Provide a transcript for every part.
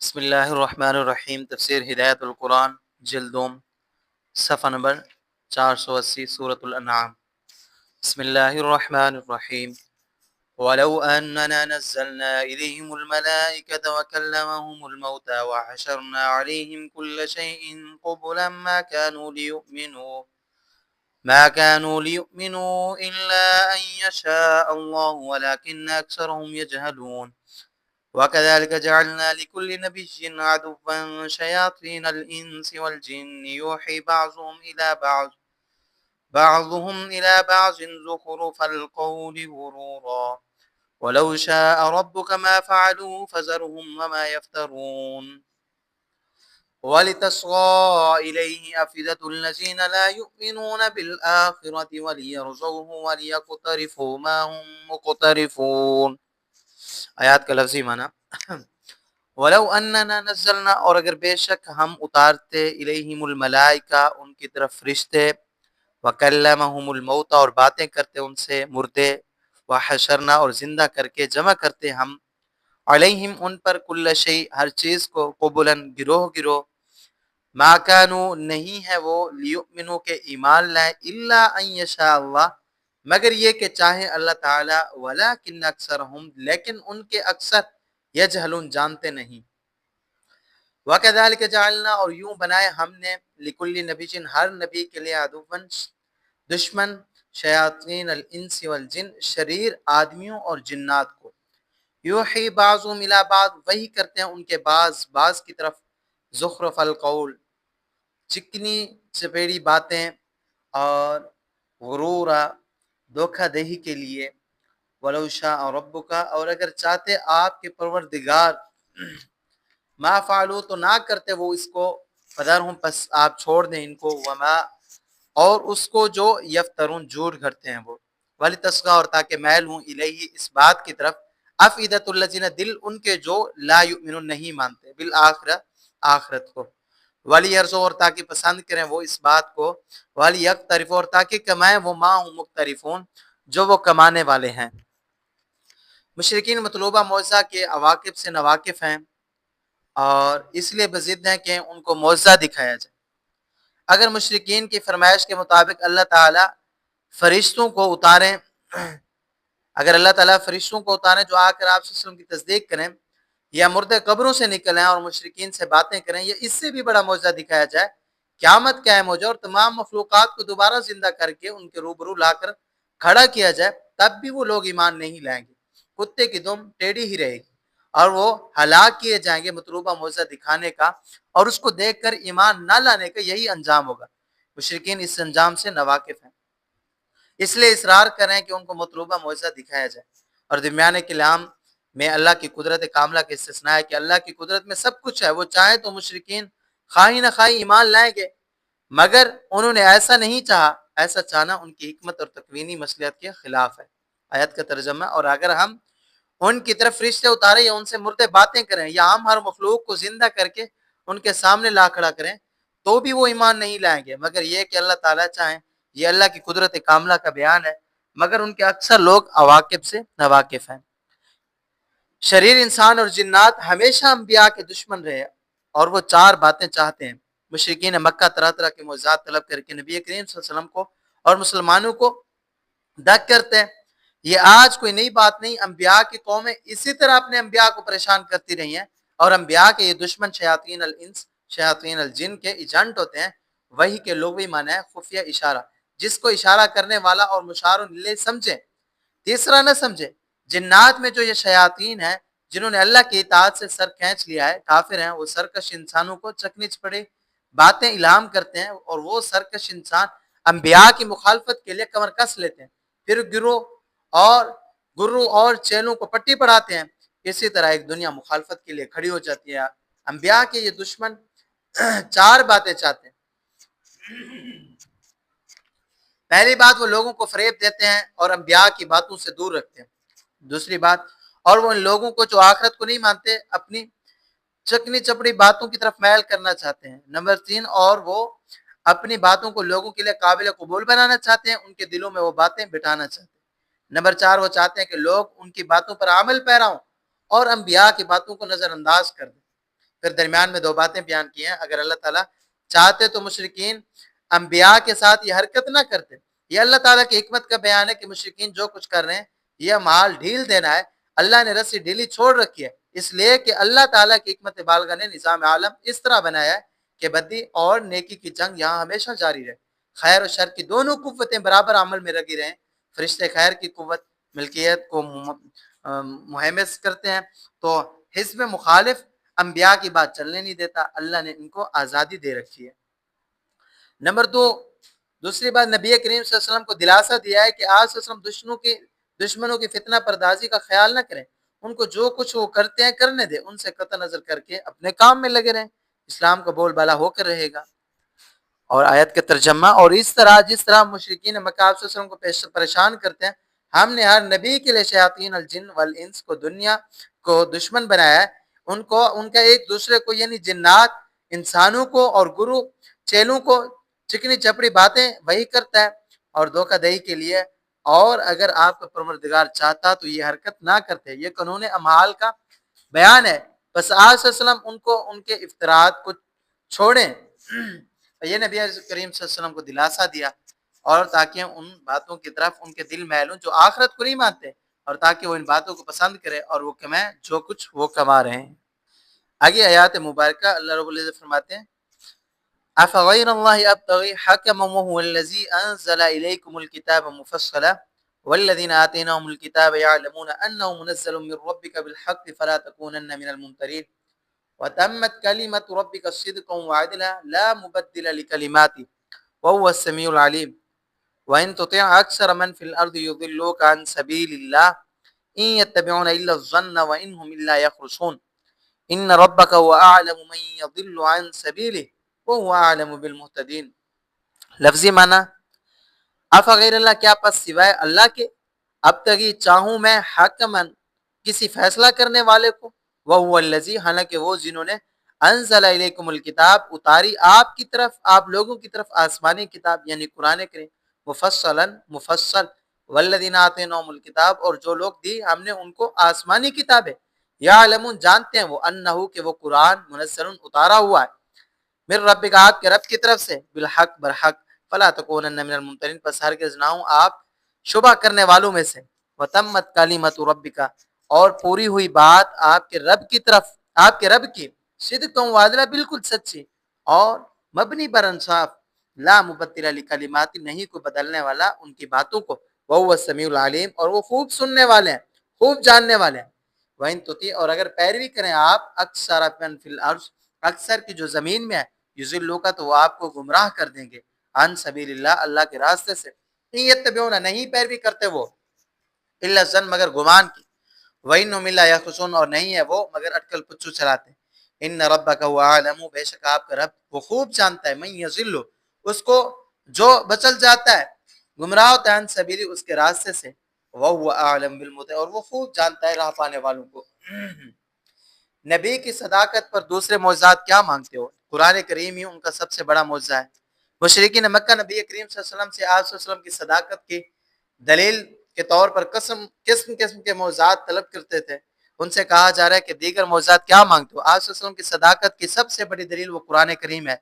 بسم اللہ الرحمن الرحیم۔ تفسیر ہدایت القرآن جلد دوم، صفحہ نمبر 480، سورۃ الانعام۔ بسم اللہ الرحمن الرحیم۔ وَلَوْ أَنَّنَا نَزَّلْنَا إِلَيْهِمُ الْمَلَائِكَةَ وَكَلَّمَهُمُ الْمَوْتَى وَحَشَرْنَا عَلَيْهِمْ كُلَّ شَيْءٍ قُبُلًا ما كانوا ليؤمنوا إلا أن يشاء الله ولكن أكثرهم يجهلون وكذلك جعلنا لكل نبي عدوا شياطين الإنس والجن يوحي بعضهم إلى بعض زخرف القول غرورا ولو شاء ربك ما فعلوه فذرهم وما يفترون وَلِتَصْغَىٰ إِلَيْهِ أَفْئِدَةُ الَّذِينَ لَا يُؤْمِنُونَ بِالْآخِرَةِ وَلِيَرْضَوْهُ وَلِيَقْتَرِفُوا مَا هُمْ مُقْتَرِفُونَ۔ آیات کا لفظی معنی وَلَوْ أَنَّنَا نَزَّلْنَا، اور اگر بے شک ہم اتارتے إِلَيْهِمُ الْمَلَائِكَةَ ان کی طرف فرشتے، وَكَلَّمَهُمُ الْمَوْتَى اور باتیں کرتے ان سے مردے، وَحَشَرْنَا اور زندہ کر کے جمع کرتے ہم علیہم ان پر کل شیء ہر چیز کو قبلاً گروہ گروہ، ما کانوا نہیں ہے وہ لیؤمنوا کے ایمان لائیں الا ان یشاء اللہ مگر یہ کہ چاہے اللہ تعالی، ولکن اکثرہم لیکن ان کے اکثر یجہلون جانتے نہیں۔ وکذالک جعلنا اور یوں بنائے ہم نے لکل نبی ہر نبی کے لیے عدوًا دشمن، شیاطین الانس والجن شریر آدمیوں اور جنات کو، یوحی بعضهم الی بعض وہی کرتے ہیں ان کے بعض کی طرف، زخرف القول چکنی چپیڑی باتیں، اور غرورا دھوکہ دہی کے لیے، ولو شاء ربک اور اگر چاہتے آپ کے پروردگار، ما فعلوا تو نہ کرتے وہ اس کو، فذرہم پس آپ چھوڑ دیں ان کو، وما اور اس کو جو یفترون جھوٹ گھڑتے ہیں وہ، ولتصغی اور تاکہ میل ہوں الیہ اس بات کی طرف، افئدۃ الذین دل ان کے جو لا یؤمنون نہیں مانتے، بالآخرہ آخرت کو، ولیرضوا اور تاکہ پسند کریں وہ اس بات کو، ولیقترفوا اور تاکہ کمائیں وہ ما ہم مقترفون جو وہ کمانے والے ہیں۔ مشرکین مطلوبہ معجزہ کے عواقب سے ناواقف ہیں اور اس لیے بضد ہیں کہ ان کو معجزہ دکھایا جائے۔ اگر مشرکین کی فرمائش کے مطابق اللہ تعالیٰ فرشتوں کو اتاریں، جو آ کر آپ صلی اللہ علیہ وسلم کی تصدیق کریں، یا مردے قبروں سے نکلیں اور مشرکین سے باتیں کریں، یا اس سے بھی بڑا معجزہ دکھایا جائے، قیامت قائم ہو جائے اور تمام مخلوقات کو دوبارہ زندہ کر کے ان کے روبرو لا کر کھڑا کیا جائے، تب بھی وہ لوگ ایمان نہیں لائیں گے، کتے کی دم ٹیڑھی ہی رہے گی اور وہ ہلاک کیے جائیں گے مطلوبہ معجزہ دکھانے کا، اور اس کو دیکھ کر ایمان نہ لانے کا یہی انجام ہوگا۔ مشرکین اس انجام سے ناواقف ہیں، اس لیے اصرار کریں کہ ان کو مطلوبہ معجزہ دکھایا جائے۔ اور درمیان کلام میں اللہ کی قدرت کاملہ کا استثناء ہے کہ اللہ کی قدرت میں سب کچھ ہے، وہ چاہے تو مشرکین خواہی نہ خواہی ایمان لائیں گے، مگر انہوں نے ایسا نہیں چاہا، ایسا چاہنا ان کی حکمت اور تکوینی مصلحت کے خلاف ہے۔ آیت کا ترجمہ، اور اگر ہم ان کی طرف فرشتے اتاریں یا ان سے مردے باتیں کریں یا ہم ہر مخلوق کو زندہ کر کے ان کے سامنے لا کھڑا کریں تو بھی وہ ایمان نہیں لائیں گے، مگر یہ کہ اللہ تعالیٰ چاہیں۔ یہ اللہ کی قدرت کاملہ کا بیان ہے، مگر ان کے اکثر لوگ عواقب سے ناواقف ہیں۔ شریر انسان اور جنات ہمیشہ انبیاء کے دشمن رہے اور وہ چار باتیں چاہتے ہیں۔ مشرکین مکہ طرح طرح کے معجزات طلب کر کے نبی کریم صلی اللہ علیہ وسلم کو اور مسلمانوں کو دک کرتے ہیں۔ یہ آج کوئی نئی بات نہیں، انبیاء کی قومیں اسی طرح اپنے انبیاء کو پریشان کرتی رہی ہیں، اور انبیاء کے یہ دشمن شیاطین الانس شیاطین الجن کے ایجنٹ ہوتے ہیں۔ وہی کے لغوی معنی ہے خفیہ اشارہ، جس کو اشارہ کرنے والا اور مشار الیہ سمجھے، تیسرا نہ سمجھے۔ جنات میں جو یہ شیاطین ہیں جنہوں نے اللہ کی اطاعت سے سر کھینچ لیا ہے، کافر ہیں، وہ سرکش انسانوں کو چکنی چپڑی باتیں الہام کرتے ہیں، اور وہ سرکش انسان انبیاء کی مخالفت کے لیے کمر کس لیتے ہیں، پھر گرو اور چیلوں کو پٹی پڑھاتے ہیں۔ اسی طرح ایک دنیا مخالفت کے لیے کھڑی ہو جاتی ہے۔ انبیاء کے یہ دشمن چار باتیں چاہتے ہیں۔ پہلی بات، وہ لوگوں کو فریب دیتے ہیں اور انبیاء کی باتوں سے دور رکھتے ہیں۔ دوسری بات، اور وہ ان لوگوں کو جو آخرت کو نہیں مانتے اپنی چکنی چپڑی باتوں کی طرف میل کرنا چاہتے ہیں۔ نمبر 3، اور وہ اپنی باتوں کو لوگوں کے لیے قابل قبول بنانا چاہتے ہیں، ان کے دلوں میں وہ باتیں بٹھانا چاہتے ہیں۔ نمبر 4، وہ چاہتے ہیں کہ لوگ ان کی باتوں پر عمل پیرا ہوں اور انبیاء کی باتوں کو نظر انداز کر دیں۔ پھر درمیان میں دو باتیں بیان کی ہیں. اگر اللہ تعالیٰ چاہتے تو مشرکین انبیاء کے ساتھ یہ حرکت نہ کرتے. یہ اللہ تعالیٰ کی حکمت کا بیان ہے کہ مشرکین جو کچھ کر رہے ہیں یہ مال ڈھیل دینا ہے. اللہ نے رسی ڈھیلی چھوڑ رکھی ہے اس لیے کہ اللہ تعالیٰ کی حکمت بالغہ نے نظام عالم اس طرح بنایا ہے کہ بدی اور نیکی کی جنگ یہاں ہمیشہ جاری رہے. خیر و شر کی دونوں قوتیں برابر عمل میں لگی رہیں. فرشتے خیر کی قوت ملکیت کو مہمس کرتے ہیں تو حزب مخالف انبیاء کی بات چلنے نہیں دیتا. اللہ نے ان کو آزادی دے رکھی ہے. نمبر دو، دوسری بات نبی کریم صلی اللہ علیہ وسلم کو دلاسا دیا ہے کہ آپ صلی اللہ علیہ وسلم دشمنوں کی فتنہ پردازی کا خیال نہ کریں. ان کو جو کچھ وہ کرتے ہیں کرنے دیں. ان سے قطع نظر کر کے اپنے کام میں لگے رہیں. اسلام کا بول بالا ہو کر رہے گا. اور آیت کا ترجمہ، اور اس طرح جس طرح مشرکین مکہ صلی اللہ علیہ وسلم کو پریشان کرتے ہیں ہم نے ہر نبی کے لیے شیاطین الجن والانس کو دنیا کو دشمن بنایا ہے. ان کا ایک دوسرے کو یعنی جنات انسانوں کو اور گرو چیلوں کو چکنی چپڑی باتیں وہی کرتا ہے اور دھوکہ دہی کے لیے. اور اگر آپ کا پروردگار چاہتا تو یہ حرکت نہ کرتے. یہ قانون امال کا بیان ہے. بس آپ صلی اللہ علیہ وسلم ان کو ان کے افتراءات کو چھوڑیں. یہ نبی کریم صلی اللہ علیہ وسلم کو دلاسا دیا اور تاکہ ان باتوں کی طرف ان کے دل میل ہوں جو آخرت کو نہیں مانتے اور تاکہ وہ ان باتوں کو پسند کرے اور وہ کمائیں جو کچھ وہ کما رہے ہیں. آگے آیات مبارکہ اللہ رب العزت فرماتے ہیں افغیر اللہ ابتغی حکما وهو الذی انزل الیکم الکتاب مفصلا والذین آتیناهم الکتاب یعلمون انه منزل من ربک بالحق فلا تکونن من الممترین وتمت كلمة ربك صدقا وعدلا لا مبدل لكلماته وهو السميع العليم وإن تطيع أكثر من في الأرض يضلوك عن سبيل الله إن يتبعون إلا الظن وإن هم إلا يخرصون إن ربك هو أعلم من يضل عن سبيله وهو أعلم بالمهتدين. لفظی معنی افغیر اللہ کیا پس سوائے اللہ کے ابتغی چاہوں میں حکمن کسی فیصلہ کرنے والے کو وہ الذی حالانکہ وہ جنہوں نے انزل الیکم الکتاب اتاری آپ کی طرف آپ لوگوں کی طرف آسمانی کتاب یعنی قرآن کریم مفصلا مفصل والذین آتیناہم الکتاب اور جو لوگ دی ہم نے ان کو آسمانی کتابیں یعلمون جانتے ہیں وہ انہو کہ وہ قرآن منزل اتارا ہوا ہے من ربک آپ کے رب کی طرف سے بالحق برحق فلا تکونن من الممترین پس ہرگز نہ ہوں آپ شبہ کرنے والوں میں سے وتمت کلمۃ ربک اور پوری ہوئی بات آپ کے رب کی طرف آپ کے رب کی صدقاً وعدلا بالکل سچی اور مبنی بر انصاف لا مبدل لکلمات نہیں کو بدلنے والا ان کی باتوں کو وہ السمیع العلیم اور وہ خوب سننے والے ہیں خوب جاننے والے ہیں. وَإِن تُطِیعُوا اور اگر پیروی کریں آپ اکثر من فی الارض اکثر کی جو زمین میں ہے یضلوک تو وہ آپ کو گمراہ کر دیں گے عن سبیل اللہ اللہ کے راستے سے. یتبعون نہیں پیروی کرتے وہ الا الظن مگر گمان کی وَإِنَّهُمْ إِلَّا يَخْرُصُونَ اور نہیں ہے وہ مگر اٹکل پچو چلاتے ہیں. ان ربک هو اعلم بے شک آپ کا رب وہ خوب جانتا ہے من یضل اس کو جو بچل جاتا ہے گمراہ ہوتا ہے عن سبیلی اس کے راستے سے وهو اعلم بالمهتدین اور وہ خوب جانتا ہے راہ پانے والوں کو. نبی کی صداقت پر دوسرے معجزات کیا مانگتے ہو؟ قرآن کریم ہی ان کا سب سے بڑا معجزہ ہے. مشرکین مکہ نبی کریم صلی اللہ علیہ وسلم سے آپ صلی اللہ علیہ وسلم کی صداقت کی دلیل کے طور پر قسم کے معجزات طلب کرتے تھے. ان سے کہا جا رہا ہے کہ دیگر معجزات کیا مانگتے ہو؟ آپ صلی اللہ علیہ وسلم کی صداقت کی سب سے بڑی دلیل وہ قرآن کریم ہے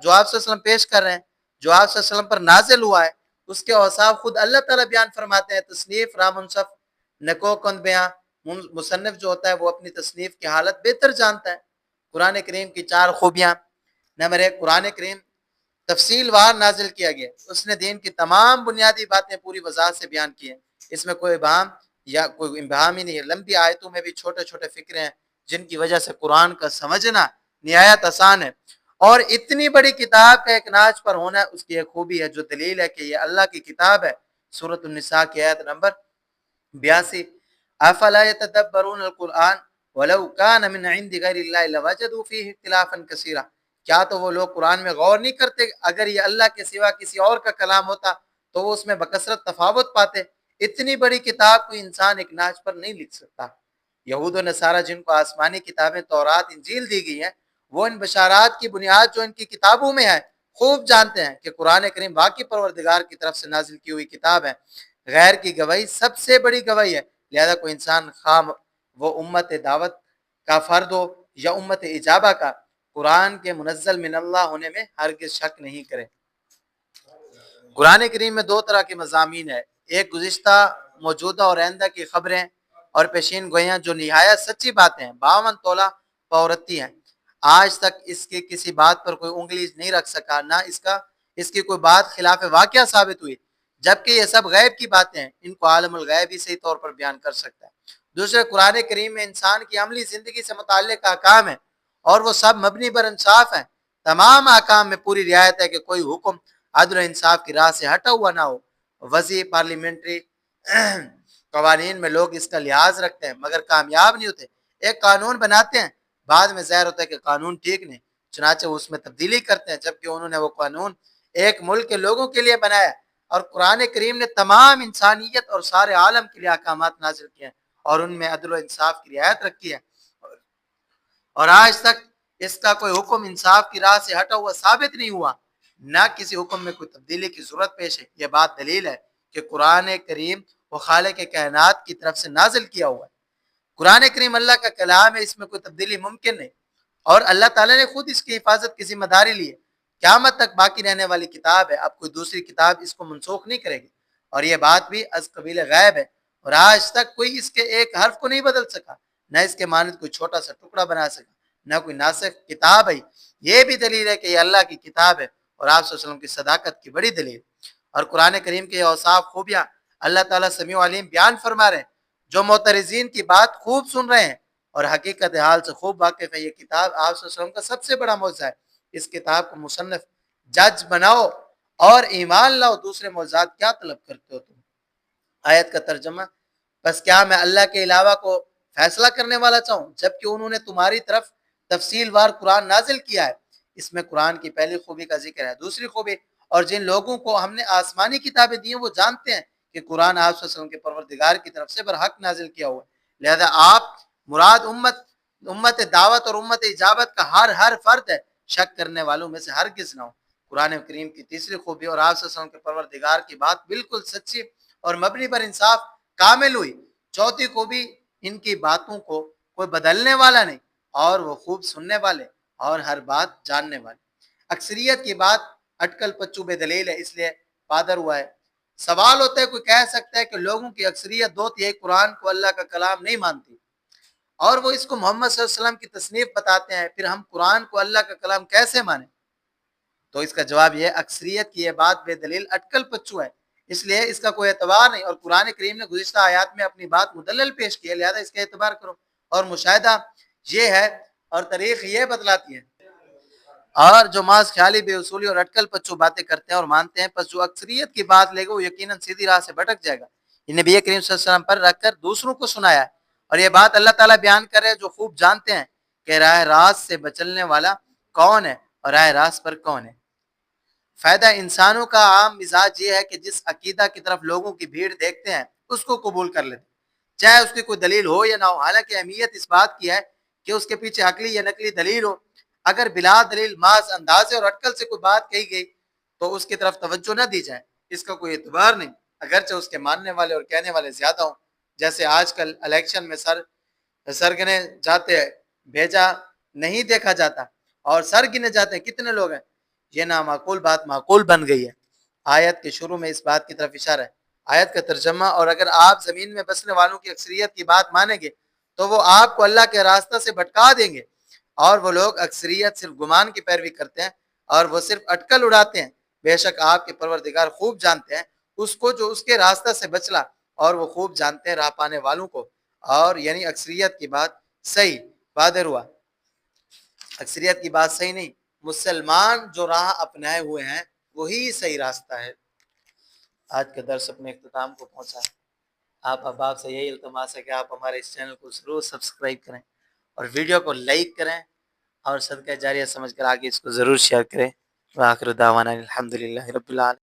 جو آپ صلی اللہ علیہ وسلم پیش کر رہے ہیں جو آپ صلی اللہ علیہ وسلم پر نازل ہوا ہے. اس کے اوصاف خود اللہ تعالیٰ بیان فرماتے ہیں. تصنیف رامنصف نکو کند بیان مصنف جو ہوتا ہے وہ اپنی تصنیف کی حالت بہتر جانتا ہے. قرآن کریم کی چار خوبیاں. نمبر ایک قرآن کریم تفصیل وار نازل کیا گیا. اس نے دین کی تمام بنیادی باتیں پوری وضاحت سے بیان کی ہیں. اس میں کوئی ابہام یا کوئی ابہام ہی نہیں ہے. لمبی آیتوں میں بھی چھوٹے چھوٹے فکرے ہیں جن کی وجہ سے قرآن کا سمجھنا نہایت آسان ہے. اور اتنی بڑی کتاب کا ایک ناچ پر ہونا اس کی ایک خوبی ہے جو دلیل ہے کہ یہ اللہ کی کتاب ہے. سورۃ النساء کی آیت نمبر 82 افلا يتدبرون القرآن ولو كان من عند غير الله لوجدوا فيه اختلافا كثيرا کیا تو وہ لوگ قرآن میں غور نہیں کرتے اگر یہ اللہ کے سوا کسی اور کا کلام ہوتا تو وہ اس میں بکثرت تفاوت پاتے. اتنی بڑی کتاب کوئی انسان ایک ناچ پر نہیں لکھ سکتا. یہود و نصارہ جن کو آسمانی کتابیں تورات انجیل دی گئی ہیں وہ ان بشارات کی بنیاد جو ان کی کتابوں میں ہے خوب جانتے ہیں کہ قرآن کریم واقعی پروردگار کی طرف سے نازل کی ہوئی کتاب ہے. غیر کی گواہی سب سے بڑی گواہی ہے. لہذا کوئی انسان خام وہ امت دعوت کا فرد ہو یا امت اجابہ کا قرآن کے منزل من اللہ ہونے میں ہرگز شک نہیں کرے۔ قرآن کریم میں دو طرح کے مضامین ہیں، ایک گزشتہ، موجودہ اور آئندہ کی خبریں اور پیشین گوئیاں جو نہایت سچی باتیں ہیں، 52 تولہ پاورتی ہیں۔ آج تک اس کی کسی بات پر کوئی انگلی نہیں رکھ سکا، نہ اس کی کوئی بات خلاف واقعہ ثابت ہوئی، جبکہ یہ سب غیب کی باتیں ہیں، ان کو عالم الغیب ہی صحیح طور پر بیان کر سکتا ہے۔ دوسرے، قرآن کریم میں انسان کی عملی زندگی سے متعلق احکام ہیں اور وہ سب مبنی بر انصاف ہیں۔ تمام احکام میں پوری رعایت ہے کہ کوئی حکم عدل و انصاف کی راہ سے ہٹا ہوا نہ ہو۔ وضعی پارلیمنٹری قوانین میں لوگ اس کا لحاظ رکھتے ہیں مگر کامیاب نہیں ہوتے۔ ایک قانون بناتے ہیں، بعد میں ظاہر ہوتا ہے کہ قانون ٹھیک نہیں، چنانچہ اس میں تبدیلی کرتے ہیں، جبکہ انہوں نے وہ قانون ایک ملک کے لوگوں کے لیے بنایا۔ اور قرآن کریم نے تمام انسانیت اور سارے عالم کے لیے احکامات نازل کیے ہیں اور ان میں عدل و انصاف کی رعایت رکھی ہے، اور آج تک اس کا کوئی حکم انصاف کی راہ سے ہٹا ہوا ثابت نہیں ہوا، نہ کسی حکم میں کوئی تبدیلی کی ضرورت پیش ہے۔ یہ بات دلیل ہے کہ قرآن کریم وہ خالق کائنات کی طرف سے نازل کیا ہوا ہے۔ قرآن کریم اللہ کا کلام ہے، اس میں کوئی تبدیلی ممکن نہیں، اور اللہ تعالیٰ نے خود اس کی حفاظت کی ذمہ داری لی ہے۔ قیامت تک باقی رہنے والی کتاب ہے، اب کوئی دوسری کتاب اس کو منسوخ نہیں کرے گی، اور یہ بات بھی از قبیل غیب ہے، اور آج تک کوئی اس کے ایک حرف کو نہیں بدل سکا، نہ اس کے مانند کوئی چھوٹا سا ٹکڑا بنا سکا، نہ کوئی ناسخ کتاب ہے۔ یہ بھی دلیل ہے کہ یہ اللہ کی کتاب ہے اور آپ صلی اللہ علیہ وسلم کی صداقت کی بڑی دلیل۔ اور قرآن کریم کے اوصاف خوبیاں اللہ تعالیٰ سمیع علیم بیان فرما رہے ہیں۔ جو معترضین کی بات خوب سن رہے ہیں اور حقیقت حال سے خوب واقف ہے، یہ کتاب آپ صلی اللہ علیہ وسلم کا سب سے بڑا معجزہ ہے۔ اس کتاب کو مصنف جج بناؤ اور ایمان لاؤ، دوسرے معجزات کیا طلب کرتے ہو تم؟ آیت کا ترجمہ، بس کیا میں اللہ کے علاوہ کو فیصلہ کرنے والا چاہوں، جبکہ انہوں نے تمہاری طرف تفصیل وار قرآن نازل کیا ہے۔ اس میں قرآن کی پہلی خوبی کا ذکر ہے۔ دوسری خوبی، اور جن لوگوں کو ہم نے آسمانی کتابیں دی ہیں وہ جانتے ہیں کہ قرآن آپ صلی اللہ علیہ وسلم کے پروردگار کی طرف سے برحق نازل کیا ہوا ہے، لہذا آپ مراد امت دعوت اور امت اجابت کا ہر فرد ہے، شک کرنے والوں میں سے ہرگز نہ ہو۔ قرآن کریم کی تیسری خوبی، اور آپ صلی اللہ علیہ وسلم کے پروردگار کی بات بالکل سچی اور مبنی پر انصاف کامل ہوئی۔ چوتھی خوبی، ان کی باتوں کو کوئی بدلنے والا نہیں، اور وہ خوب سننے والے اور ہر بات جاننے والے۔ اکثریت کی بات اٹکل پچو بے دلیل ہے، اس لیے پادر ہوا ہے۔ سوال ہوتا ہے، کوئی کہہ سکتا ہے کہ لوگوں کی اکثریت 2/3 قرآن کو اللہ کا کلام نہیں مانتی اور وہ اس کو محمد صلی اللہ علیہ وسلم کی تصنیف بتاتے ہیں، پھر ہم قرآن کو اللہ کا کلام کیسے مانیں؟ تو اس کا جواب یہ، اکثریت کی یہ بات بے دلیل اٹکل پچو ہے، اس لیے اس کا کوئی اعتبار نہیں، اور قرآن کریم نے گزشتہ آیات میں اپنی بات مدلل پیش کی ہے، لہذا اس کا اعتبار کرو۔ اور مشاہدہ یہ ہے اور تاریخ یہ بتلاتی ہے، اور جو محض خیالی بے اصولی اور اٹکل پچو باتیں کرتے ہیں اور مانتے ہیں، پس جو اکثریت کی بات لے گا وہ یقیناً سیدھی راہ سے بھٹک جائے گا۔ یہ نبی کریم صلی اللہ علیہ وسلم پر رکھ کر دوسروں کو سنایا ہے، اور یہ بات اللہ تعالیٰ بیان کر رہے ہیں جو خوب جانتے ہیں کہ راہ راست سے بچلنے والا کون ہے اور راہ راست پر کون ہے۔ فائدہ، انسانوں کا عام مزاج یہ ہے کہ جس عقیدہ کی طرف لوگوں کی بھیڑ دیکھتے ہیں اس کو قبول کر لیتے، چاہے اس کی کوئی دلیل ہو یا نہ ہو۔ حالانکہ اہمیت اس بات کی ہے کہ اس کے پیچھے عقلی یا نقلی دلیل ہو۔ اگر بلا دلیل محض اندازے اور اٹکل سے کوئی بات کہی گئی تو اس کی طرف توجہ نہ دی جائے، اس کا کوئی اعتبار نہیں، اگرچہ اس کے ماننے والے اور کہنے والے زیادہ ہوں۔ جیسے آج کل الیکشن میں سر گنے جاتے ہیں، بھیجا نہیں دیکھا جاتا، اور سر گنے جاتے ہیں کتنے لوگ ہیں، یہ نامعقول بات معقول بن گئی ہے۔ آیت کے شروع میں اس بات کی طرف اشارہ ہے۔ آیت کا ترجمہ، اور اگر آپ زمین میں بسنے والوں کی اکثریت کی بات مانیں گے تو وہ آپ کو اللہ کے راستہ سے بھٹکا دیں گے، اور وہ لوگ اکثریت صرف گمان کی پیروی کرتے ہیں اور وہ صرف اٹکل اڑاتے ہیں۔ بے شک آپ کے پروردگار خوب جانتے ہیں اس کو جو اس کے راستہ سے بچلا، اور وہ خوب جانتے ہیں راہ پانے والوں کو۔ اور یعنی اکثریت کی بات صحیح بادر ہوا، اکثریت کی بات صحیح نہیں، مسلمان جو راہ اپنائے ہوئے ہیں وہی صحیح راستہ ہے۔ آج کا درس اپنے اختتام کو پہنچا ہے۔ آپ احباب سے یہی التماس ہے کہ آپ ہمارے اس چینل کو ضرور سبسکرائب کریں اور ویڈیو کو لائک کریں، اور صدقہ جاریہ سمجھ کر آگے اس کو ضرور شیئر کریں۔ وآخر دعوانا الحمدللہ رب العالمین۔